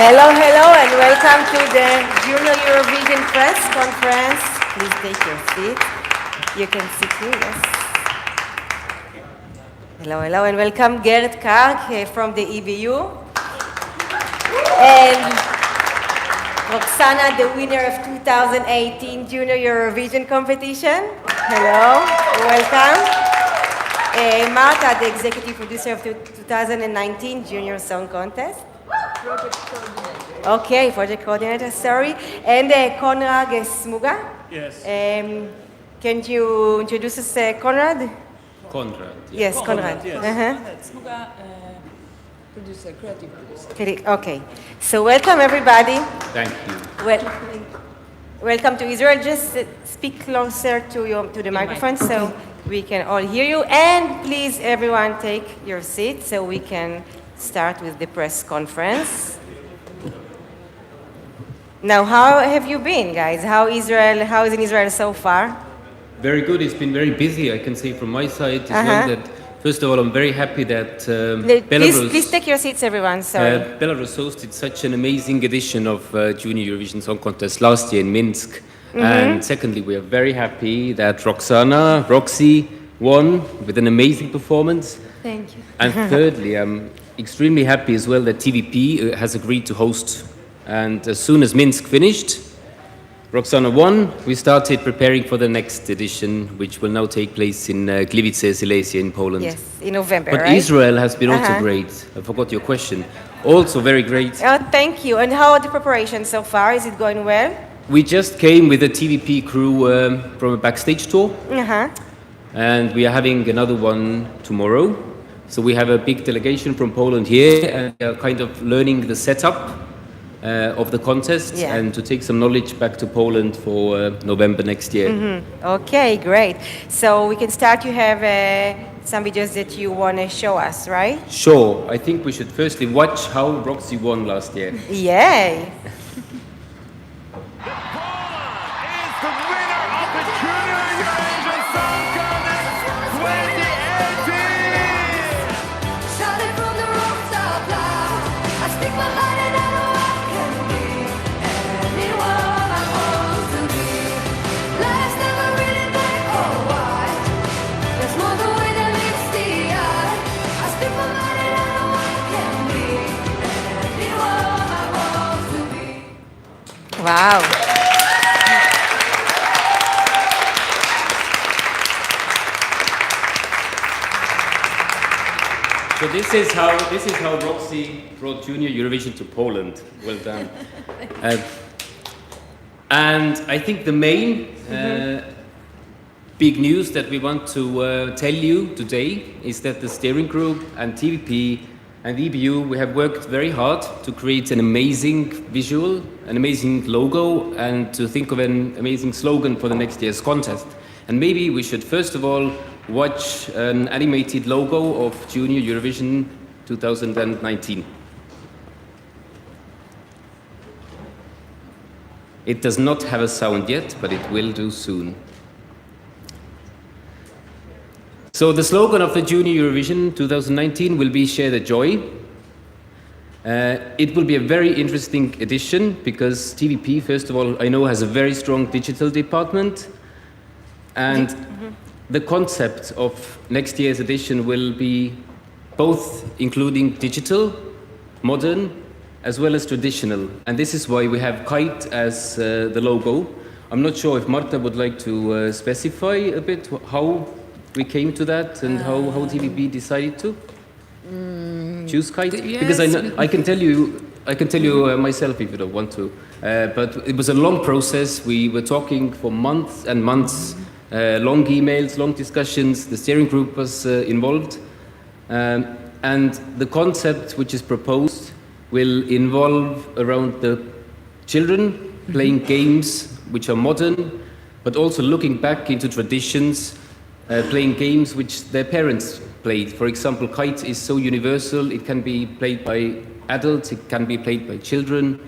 Hello, hello, and welcome to the Junior Eurovision press conference. Please take your seat. You can sit here, yes. Hello, hello, and welcome Gerd Karg from the EBU. And Roxana, the winner of 2018 Junior Eurovision competition. Hello, welcome. Marta, the executive producer of the 2019 Junior Song Contest. Project coordinator. Okay, project coordinator, sorry. And Konrad Smuga. Yes. Can you introduce us, Konrad? Konrad. Yes, Konrad. Yes. Smuga, producer, creative producer. Okay, so welcome everybody. Thank you. Welcome to Israel. Just speak closer to the microphone so we can all hear you. And please, everyone, take your seat so we can start with the press conference. Now, how have you been, guys? How is in Israel so far? Very good. It's been very busy, I can say from my side as well. That first of all, I'm very happy that Belarus. Please take your seats, everyone. Sorry. Belarus hosted such an amazing edition of Junior Eurovision Song Contest last year in Minsk. And secondly, we are very happy that Roxy, won with an amazing performance. Thank you. And thirdly, I'm extremely happy as well that TVP has agreed to host. And as soon as Minsk finished, Roxana won, we started preparing for the next edition, which will now take place in Gliwice, Silesia in Poland. Yes, in November, But right? Israel has been also great. I forgot your question. Also very great. Oh, thank you. And how are the preparations so far? Is it going well? We just came with a TVP crew from a backstage tour. And we are having another one tomorrow. So we have a big delegation from Poland here and we are kind of learning the setup of the contest and to take some knowledge back to Poland for November next year. Okay, great. So we can start. You have some videos that you want to show us, right? Sure. I think we should firstly watch how Roxy won last year. Yay! Wow. So this is how Roxy brought Junior Eurovision to Poland. Well done. And I think the main big news that we want to tell you today is that the steering group and TVP and EBU, we have worked very hard to create an amazing visual, an amazing logo, and to think of an amazing slogan for the next year's contest. And maybe we should first of all watch an animated logo of Junior Eurovision 2019. It does not have a sound yet, but it will do soon. So the slogan of the Junior Eurovision 2019 will be Share the Joy. It will be a very interesting edition because TVP, first of all, I know has a very strong digital department. And the concept of next year's edition will be both including digital, modern, as well as traditional. And this is why we have kite as the logo. I'm not sure if Marta would like to specify a bit how we came to that and how TVP decided to choose kite. Yes. Because I can tell you myself if you don't want to. But it was a long process. We were talking for months and months, long emails, long discussions. The steering group was involved. And the concept which is proposed will involve around the children playing games which are modern, but also looking back into traditions, playing games which their parents played. For example, kite is so universal, it can be played by adults, it can be played by children,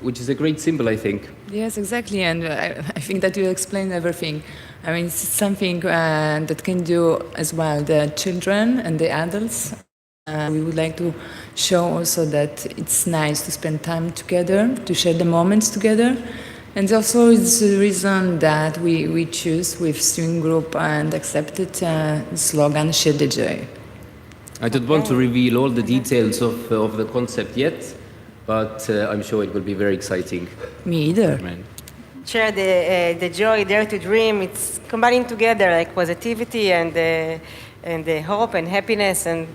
which is a great symbol, I think. Yes, exactly, and I think that you explained everything. I mean, it's something that can do as well the children and the adults. We would like to show also that it's nice to spend time together, to share the moments together. And also it's the reason that we choose with swing group and accepted the slogan, Share the Joy. I don't want to reveal all the details of the concept yet, but I'm sure it will be very exciting. Me either. Man. Share the joy, dare to dream. It's combining together like positivity and the hope and happiness and.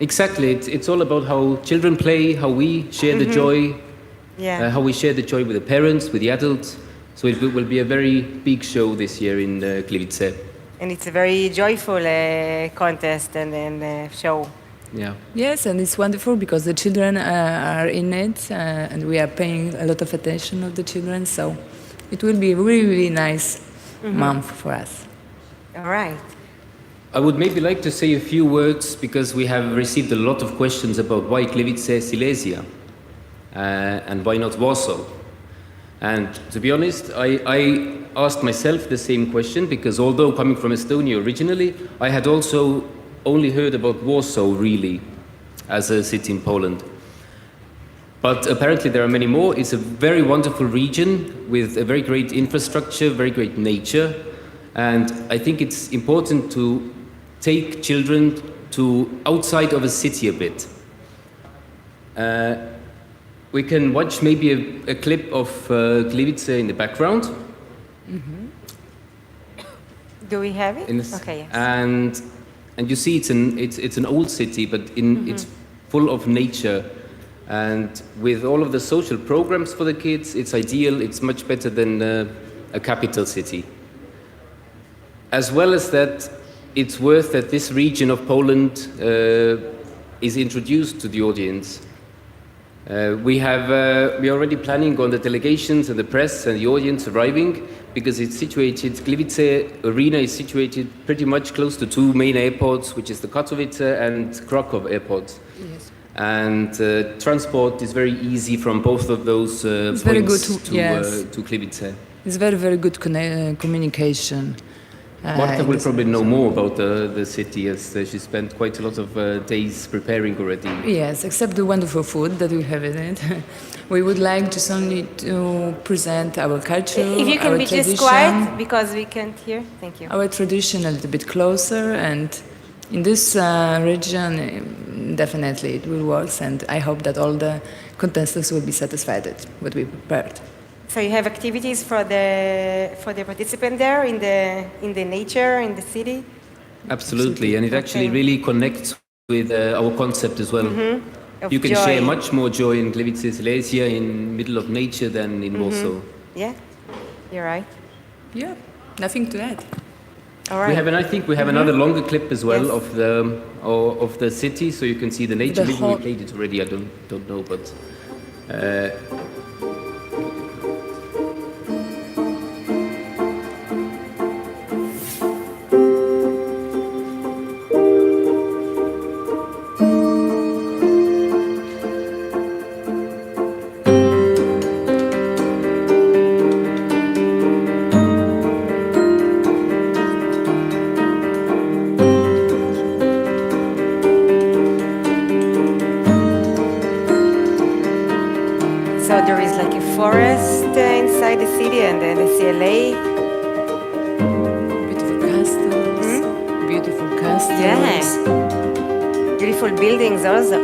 Exactly, it's all about how children play, how we share the joy, how we share the joy with the parents, with the adults. So it will be a very big show this year in Gliwice. And it's a very joyful contest and show. Yeah. Yes, and it's wonderful because the children are in it, and we are paying a lot of attention of the children. So it will be a really, really nice month for us. All right. I would maybe like to say a few words because we have received a lot of questions about why Gliwice, Silesia, and why not Warsaw. And to be honest, I asked myself the same question because although coming from Estonia originally, I had also only heard about Warsaw really as a city in Poland. But apparently there are many more. It's a very wonderful region with a very great infrastructure, very great nature. And I think it's important to take children to outside of a city a bit. We can watch maybe a clip of Gliwice in the background. Do we have it? Okay. Yes. And you see it's an old city, but it's full of nature. And with all of the social programs for the kids, it's ideal. It's much better than a capital city. As well as that, it's worth that this region of Poland is introduced to the audience. We are already planning on the delegations and the press and the audience arriving because it's situated, Gliwice Arena is situated pretty much close to two main airports, which is the Katowice and Krakow airports. Yes. And transport is very easy from both of those points very good to Gliwice. It's very, very good communication. Marta will probably know more about the city as she spent quite a lot of days preparing already. Yes, except the wonderful food that we have in it. We would like just only to present our culture, if you can our be tradition, just quiet because we can't hear. Thank you. our tradition a little bit closer, and in this region, definitely it will work, and I hope that all the contestants will be satisfied with what we prepared. So you have activities for the participant there in the nature in the city. Absolutely, and it actually really connects with our concept as well. You can share much more joy in Gliwice, Silesia, in middle of nature than in Warsaw. Yeah, you're right. Yeah, nothing to add. All right. I think we have another longer clip as well of the city, so you can see the nature. Maybe we played it already. I don't know, but. So there is like a forest inside the city, and then I see a lake. Beautiful castles. Yeah. Beautiful buildings also.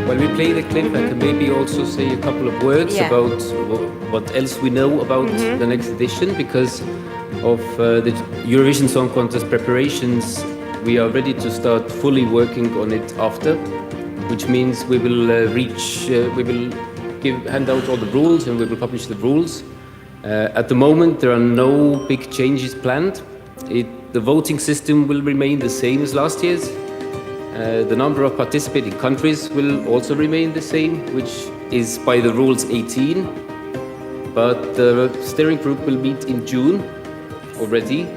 While we play the clip, I can maybe also say a couple of words about what else we know about the next edition, because of the Eurovision Song Contest preparations. We are ready to start fully working on it after, which means we will hand out all the rules and we will publish the rules. At the moment, there are no big changes planned. The voting system will remain the same as last year's. The number of participating countries will also remain the same, which is by the rules 18. But the steering group will meet in June already.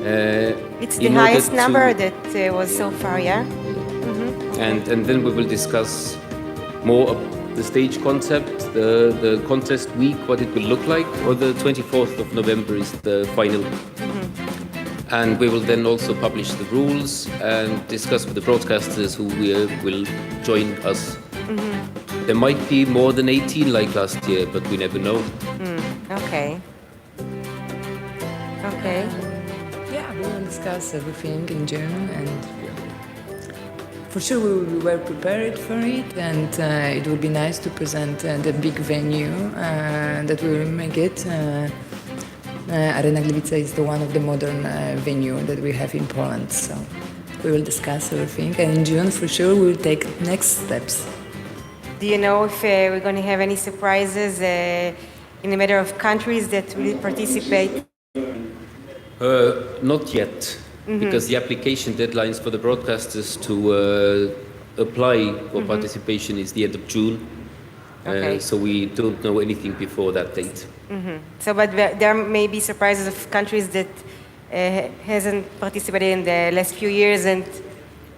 It's the in order highest number to- that was so far, yeah? and then we will discuss more of the stage concept, the contest week, what it will look like, or the 24th of November is the final. And we will then also publish the rules and discuss with the broadcasters who will join us. There might be more than 18 like last year, but we never know. Okay. Okay. Yeah, we will discuss everything in June, and for sure we will be well prepared for it, and it will be nice to present the big venue that we will make it. Arena Gliwice is the one of the modern venue that we have in Poland, so we will discuss everything, and in June for sure we will take next steps. Do you know if we're going to have any surprises in the matter of countries that will participate? Not yet, because the application deadlines for the broadcasters to apply for participation is the end of June. Okay. So we don't know anything before that date. So, but there may be surprises of countries that hasn't participated in the last few years and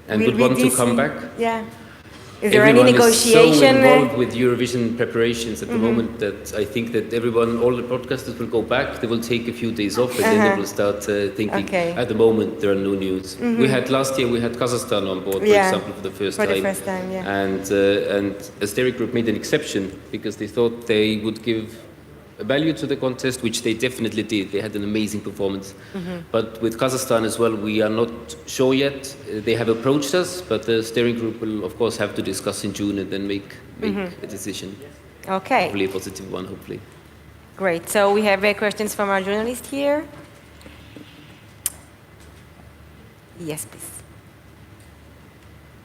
will would be want to this- come back. Yeah. Is there any Everyone negotiation? is so involved with Eurovision preparations at the moment that I think that all the broadcasters will go back. They will take a few days off and then they will start thinking. Okay. At the moment, there are no news. Last year we had Kazakhstan on board, for Yeah, example, for the first for time. the first time, yeah. And a steering group made an exception because they thought they would give a value to the contest, which they definitely did. They had an amazing performance. But with Kazakhstan as well, we are not sure yet. They have approached us, but the steering group will, of course, have to discuss in June and then make a decision. Okay, Hopefully a positive one, hopefully. great. So we have questions from our journalist here. Yes, please.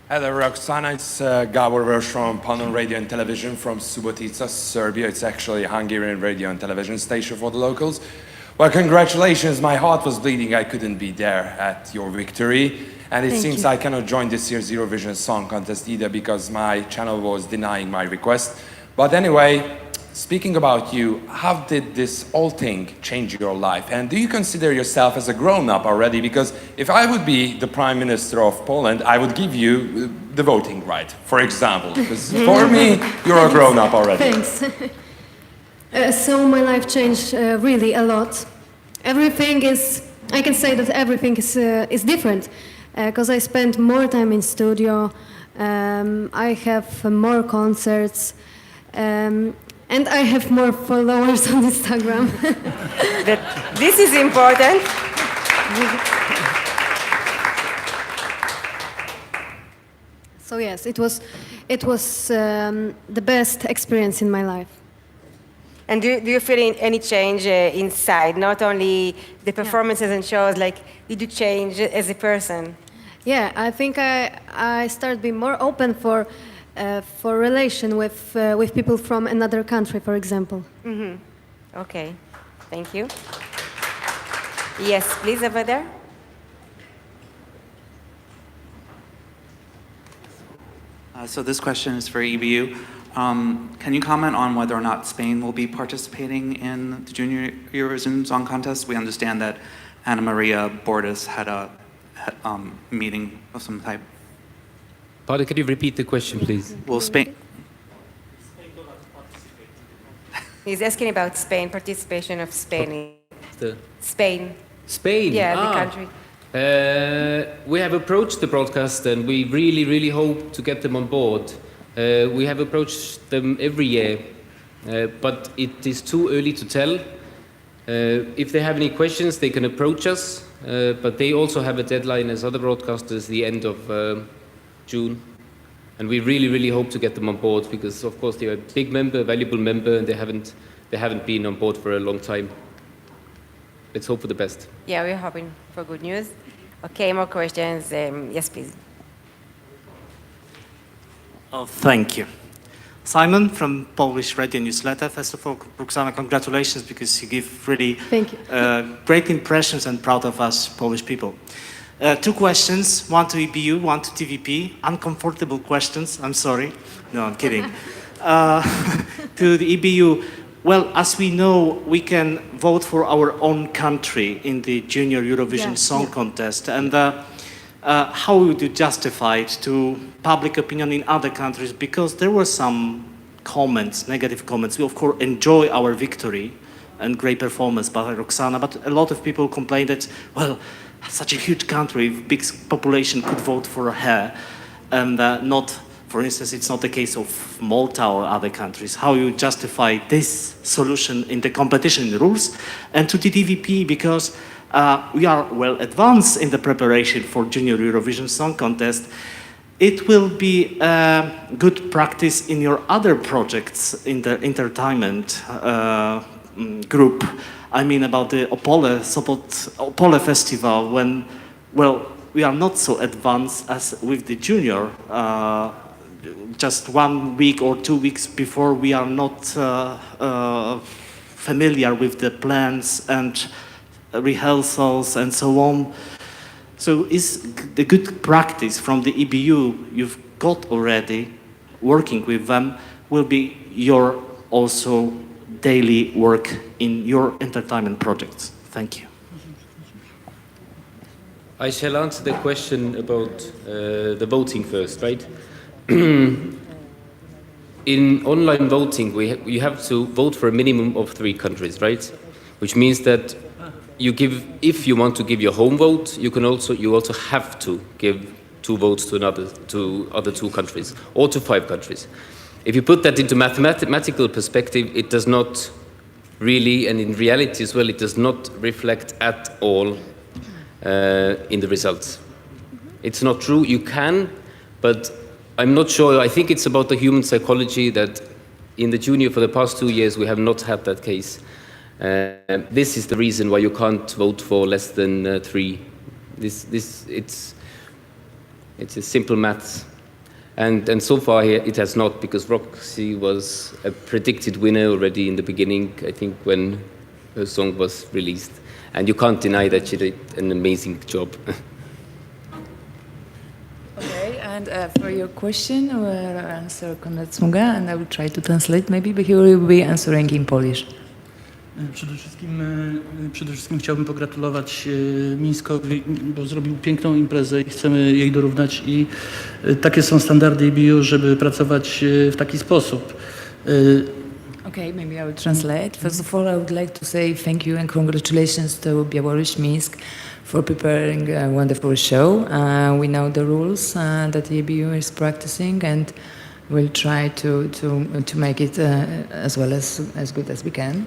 Hello, Roxana. It's Gabor Vers from Polonia Radio and Television from Subotica, Serbia. It's actually a Hungarian radio and television station for the locals. Well, congratulations. My heart was bleeding. I couldn't be there at your victory. And it seems I cannot join this year's Eurovision Song Contest either because my channel was denying my request. But anyway, speaking about you, how did this whole thing change your life? And do you consider yourself as a grown-up already? Because if I would be the Prime Minister of Poland, I would give you the voting right, for example. Because for me, you're a grown-up already. Thanks. So my life changed really a lot. Everything is, I can say that everything is different because I spend more time in studio, I have more concerts, and I have more followers on Instagram. This is important. So yes, it was the best experience in my life. And do you feel any change inside? Not only the performances and shows, like, did you change as a person? Yeah, I think I started being more open for relation with people from another country, for example. Okay, thank you. Yes, please, over there. So this question is for EBU. Can you comment on whether or not Spain will be participating in the Junior Eurovision Song Contest? We understand that Ana Maria Bordas had a meeting of some type. Pardon, could you repeat the question, please? Will Spain... He's asking about Spain, participation of Spain. The- Spain, Spain? yeah, the country. We have approached the broadcast and we really, really hope to get them on board. We have approached them every year, but it is too early to tell. If they have any questions, they can approach us, but they also have a deadline as other broadcasters, the end of June. And we really, really hope to get them on board because, of course, they're a big member, a valuable member, and they haven't been on board for a long time. Let's hope for the best. Yeah, we're hoping for good news. Okay, more questions. Yes, please. Oh, thank you. Simon from Polish Radio Newsletter. First of all, Roxana, congratulations because you give really Thank you. great impressions and proud of us Polish people. Two questions, one to EBU, one to TVP. Uncomfortable questions, I'm sorry. No, I'm kidding. To the EBU, well, as we know, we can vote for our own country in the Junior Eurovision Song Contest. And how would you justify it to public opinion in other countries? Because there were some comments, negative comments. We, of course, enjoy our victory and great performance by Roxana, but a lot of people complained that, well, such a huge country, big population could vote for her, and not, for instance, it's not the case of Malta or other countries. How you justify this solution in the competition rules? And to the DVP, because we are well advanced in the preparation for Junior Eurovision Song Contest, it will be good practice in your other projects in the entertainment group. I mean about the Opole Festival, when, well, we are not so advanced as with the Junior. Just 1 week or 2 weeks before, we are not familiar with the plans and rehearsals and so on. So is the good practice from the EBU you've got already, working with them, will be your also daily work in your entertainment projects? Thank you. I shall answer the question about the voting first, right? In online voting, you have to vote for a minimum of 3 countries, right? Which means that you give, if you want to give your home vote, you also have to give 2 votes to other 2 countries, or to 5 countries. If you put that into mathematical perspective, it does not really, and in reality as well, it does not reflect at all in the results. It's not true. You can, but I'm not sure. I think it's about the human psychology that in the Junior for the past 2 years we have not had that case. This is the reason why you can't vote for less than 3. It's a simple maths. And so far it has not, because Roxy was a predicted winner already in the beginning, I think, when her song was released. And you can't deny that she did an amazing job. Okay, and for your question, I will answer Konrad Smuga, and I will try to translate maybe, but he will be answering in Polish. Przede wszystkim chciałbym pogratulować Mińskowi, bo zrobił piękną imprezę i chcemy jej dorównać i takie są standardy EBU, żeby pracować w taki sposób. Okay, maybe I will translate. First of all, I would like to say thank you and congratulations to Białoruś Minsk for preparing a wonderful show. We know the rules that the EBU is practicing, and we'll try to make it as well as good as we can.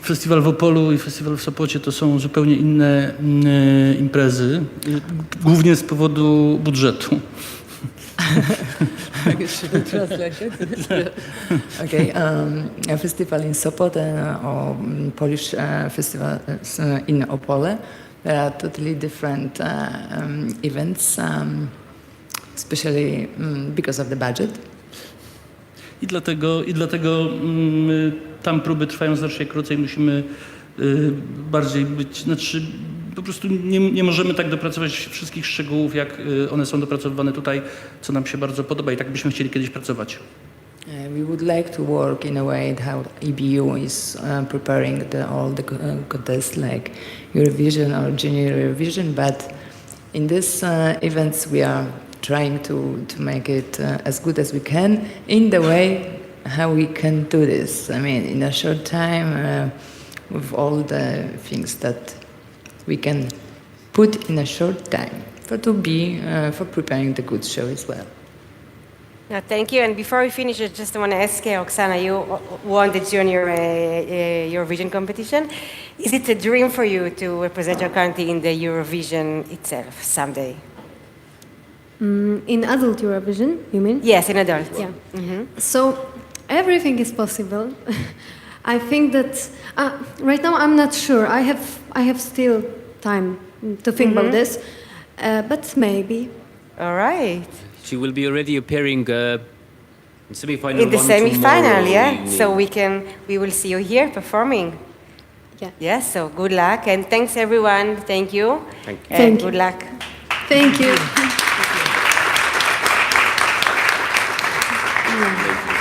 Festiwal w Opolu i festiwal w Sopocie to są zupełnie inne imprezy, głównie z powodu budżetu. Okay, a festival in Sopot or Polish festival in Opole, there are totally different events, especially because of the budget. I dlatego tam próby trwają znacznie krócej, musimy bardziej być, znaczy po prostu nie możemy tak dopracować wszystkich szczegółów, jak one są dopracowywane tutaj, co nam się bardzo podoba i tak byśmy chcieli kiedyś pracować. We would like to work in a way how EBU is preparing all the contests like Eurovision or Junior Eurovision, but in these events we are trying to make it as good as we can in the way how we can do this. I mean, in a short time, with all the things that we can put in a short time for preparing the good show as well. Thank you. And before we finish, I just want to ask Oksana, you won the Junior Eurovision competition. Is it a dream for you to represent your country in the Eurovision itself someday? In adult Eurovision, you mean? Yes, in adult. Yeah. So everything is possible. I think that right now I'm not sure. I have still time to think about this, but maybe. All right. She will be already appearing in semi-final. In the semi-final, yeah. Evening. So we will see you here performing. Yeah. Yes. So good luck and thanks everyone. Thank you. Thank you. And Thank you. good luck. Thank you. Thank you.